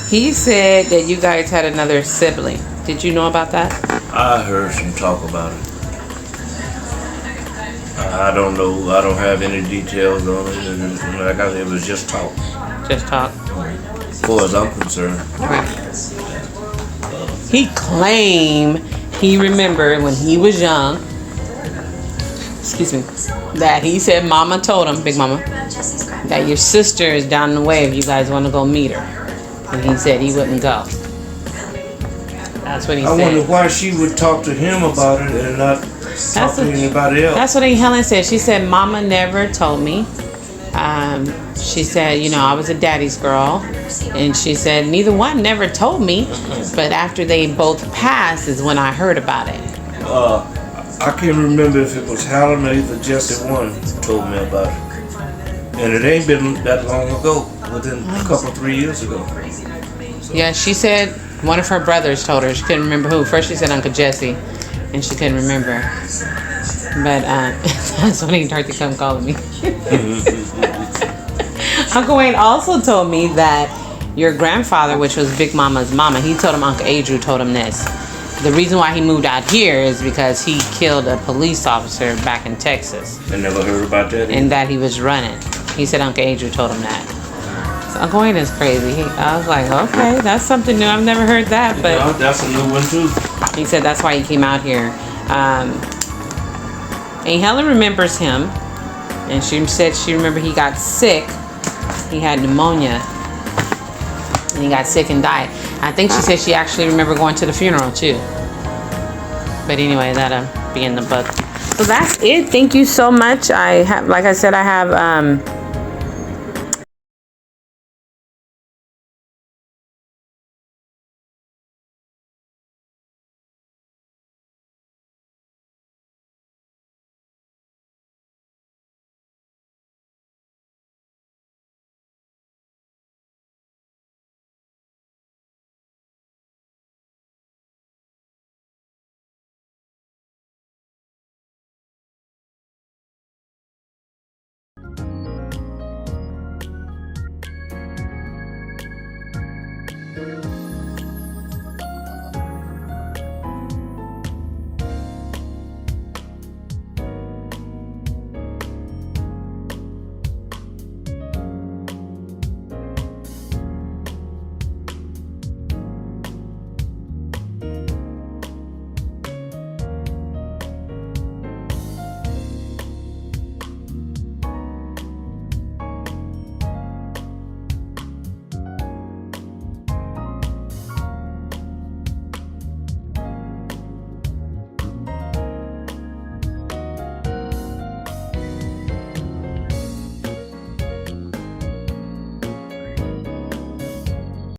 He said that you guys had another sibling. Did you know about that? I heard some talk about it. I don't know. I don't have any details on it. And like I said, it was just talk. Just talk. As far as I'm concerned. Right. He claimed he remembered when he was young, excuse me, that he said Mama told him, Big Mama, that your sister is down the way if you guys want to go meet her. And he said he wouldn't go. That's what he I said. wonder why she would talk to him about it and not talk to anybody else. That's what Aunt Helen said. She said, Mama never told me. She said, I was a daddy's girl. And she said, neither one never told me. But after they both passed is when I heard about it. I can't remember if it was Helen or either Jesse one told me about it. And it ain't been that long ago, within a couple, 3 years ago. Yeah, she said one of her brothers told her. She couldn't remember who. First she said Uncle Jesse, and she couldn't remember. But that's when he started to come calling me. Uncle Wayne also told me that your grandfather, which was Big Mama's mama, he told him Uncle Adriel told him this. The reason why he moved out here is because he killed a police officer back in Texas. I never heard about that. And that he was running. He said Uncle Adriel told him that. So Uncle Wayne is crazy. I was like, okay, that's something new. I've never heard that. But yeah, that's a new one too. He said that's why he came out here. Aunt Helen remembers him. And she said she remembered he got sick. He had pneumonia. And he got sick and died. I think she said she actually remembered going to the funeral too. But anyway, that'll be in the book. So that's it. Thank you so much. I have, like I said, I have